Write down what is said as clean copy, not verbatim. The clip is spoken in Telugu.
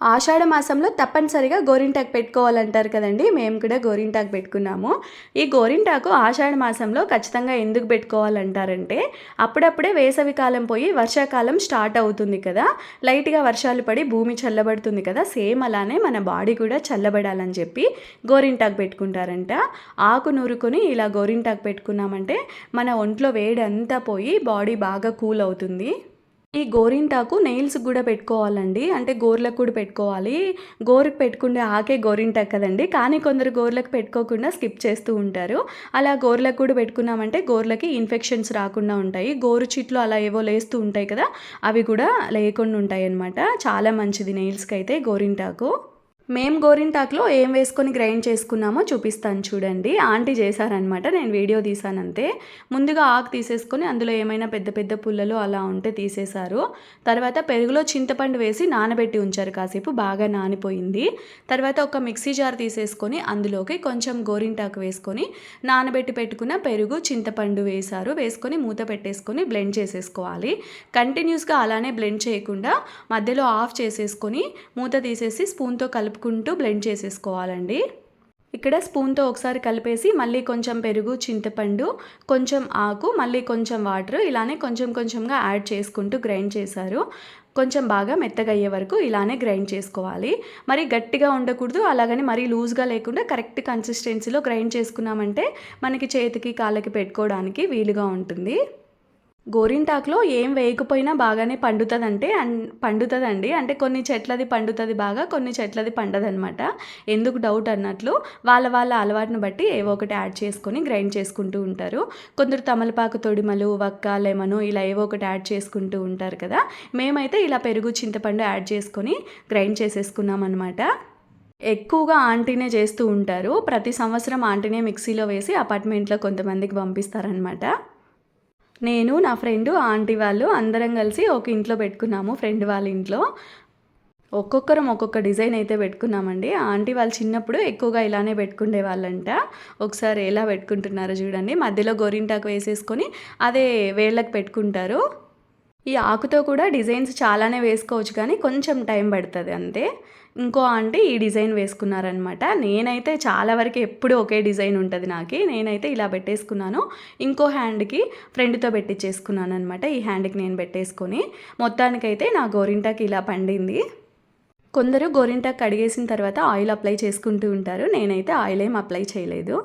ఆషాఢ మాసంలో తప్పనిసరిగా గోరింటాకు పెట్టుకోవాలంటారు కదండీ! మేము కూడా గోరింటాకు పెట్టుకున్నాము. ఈ గోరింటాకు ఆషాఢ మాసంలో ఖచ్చితంగా ఎందుకు పెట్టుకోవాలంటారంటే, అప్పుడప్పుడే వేసవి కాలం పోయి వర్షాకాలం స్టార్ట్ అవుతుంది కదా! లైట్‌గా వర్షాలు పడి భూమి చల్లబడుతుంది కదా! సేమ్ అలానే మన బాడీ కూడా చల్లబడాలని చెప్పి గోరింటాకు పెట్టుకుంటారంట. ఆకు నూరుకొని ఇలా గోరింటాకు పెట్టుకున్నామంటే మన ఒంట్లో వేడి అంతా పోయి బాడీ బాగా కూల్ అవుతుంది. ఈ గోరింటాకు నెయిల్స్‌కి గూడా పెట్టుకోవాలండి. అంటే గోర్లకు కూడా పెట్టుకోవాలి. గోరుకి పెట్టుకునే ఆకే గోరింటాకు కదండీ! కానీ కొందరు గోర్లకు పెట్టుకోకుండా స్కిప్ చేస్తూ ఉంటారు. అలా గోర్లకు కూడా పెట్టుకున్నామంటే గోర్లకి ఇన్ఫెక్షన్స్ రాకుండా ఉంటాయి. గోరు చిట్లు అలా ఏవో లేస్తూ ఉంటాయి కదా! అవి కూడా లేకుండా ఉంటాయన్నమాట. చాలా మంచిది నెయిల్స్‌కైతే గోరింటాకు. మేము గోరింటాకులో ఏం వేసుకొని గ్రైండ్ చేసుకున్నామో చూపిస్తాను చూడండి. ఆంటీ చేశారనమాట. నేను వీడియో తీశానంతే. ముందుగా ఆకు తీసేసుకొని అందులో ఏమైనా పెద్ద పెద్ద పుల్లలు అలా ఉంటే తీసేశారు. తర్వాత పెరుగులో చింతపండు వేసి నానబెట్టి ఉంచారు కాసేపు. బాగా నానిపోయింది. తర్వాత ఒక మిక్సీ జార్ తీసేసుకొని అందులోకి కొంచెం గోరింటాకు వేసుకొని నానబెట్టి పెట్టుకున్న పెరుగు, చింతపండు వేసుకొని మూత పెట్టేసుకొని బ్లెండ్ చేసేసుకోవాలి. కంటిన్యూస్గా అలానే బ్లెండ్ చేయకుండా మధ్యలో ఆఫ్ చేసేసుకొని మూత తీసేసి స్పూన్తో కలుపుకుంటూ బ్లెండ్ చేసేసుకోవాలండి. ఇక్కడ స్పూన్తో ఒకసారి కలిపేసి మళ్ళీ కొంచెం పెరుగు, చింతపండు, కొంచెం ఆకు, మళ్ళీ కొంచెం వాటర్ ఇలానే కొంచెం కొంచెంగా యాడ్ చేసుకుంటూ గ్రైండ్ చేశారు. కొంచెం బాగా మెత్తగా అయ్యే వరకు ఇలానే గ్రైండ్ చేసుకోవాలి. మరి గట్టిగా ఉండకూడదు, అలాగని మరీ లూజ్గా లేకుండా కరెక్ట్ కన్సిస్టెన్సీలో గ్రైండ్ చేసుకున్నామంటే మనకి చేతికి కాళ్ళకి పెట్టుకోవడానికి వీలుగా ఉంటుంది. గోరింటాకులో ఏం వేయకపోయినా బాగానే పండుతుందండి. అంటే కొన్ని చెట్లది పండుతుంది బాగా, కొన్ని చెట్లది పండదనమాట. ఎందుకు డౌట్ అన్నట్లు వాళ్ళ అలవాటును బట్టి ఏవో ఒకటి యాడ్ చేసుకొని గ్రైండ్ చేసుకుంటూ ఉంటారు. కొందరు తమలపాకు తొడిమలు, వక్క, లెమను ఇలా ఏవో ఒకటి యాడ్ చేసుకుంటూ ఉంటారు కదా! మేమైతే ఇలా పెరుగు, చింతపండు యాడ్ చేసుకొని గ్రైండ్ చేసేసుకున్నాం అనమాట. ఎక్కువగా ఆంటీనే చేస్తూ ఉంటారు. ప్రతి సంవత్సరం ఆంటీనే మిక్సీలో వేసి అపార్ట్మెంట్లో కొంతమందికి పంపిస్తారనమాట. నేను, నా ఫ్రెండు, ఆంటీ వాళ్ళు అందరం కలిసి ఒక ఇంట్లో పెట్టుకున్నాము, ఫ్రెండ్ వాళ్ళ ఇంట్లో. ఒక్కొక్కరం ఒక్కొక్క డిజైన్ అయితే పెట్టుకున్నామండి. ఆంటీ వాళ్ళు చిన్నప్పుడు ఎక్కువగా ఇలానే పెట్టుకునే వాళ్ళంట. ఒకసారి ఎలా పెట్టుకుంటున్నారో చూడండి. మధ్యలో గోరింటాకు వేసేసుకొని అదే వేళ్ళకి పెట్టుకుంటారు. ఈ ఆకుతో కూడా డిజైన్స్ చాలానే వేసుకోవచ్చు కానీ కొంచెం టైం పడుతుంది అంతే. ఇంకో ఆంటీ ఈ డిజైన్ వేసుకున్నారనమాట. నేనైతే చాలా వరకు ఎప్పుడు ఒకే డిజైన్ ఉంటుంది నాకు. నేనైతే ఇలా పెట్టేసుకున్నాను. ఇంకో హ్యాండ్కి ఫ్రెండ్తో పెట్టించేసుకున్నాను అనమాట. ఈ హ్యాండ్కి నేను పెట్టేసుకొని మొత్తానికైతే నా గోరింటాకు ఇలా పండింది. కొందరు గోరింటాకు కడిగేసిన తర్వాత ఆయిల్ అప్లై చేసుకుంటూ ఉంటారు. నేనైతే ఆయిల్ ఏం అప్లై చేయలేదు.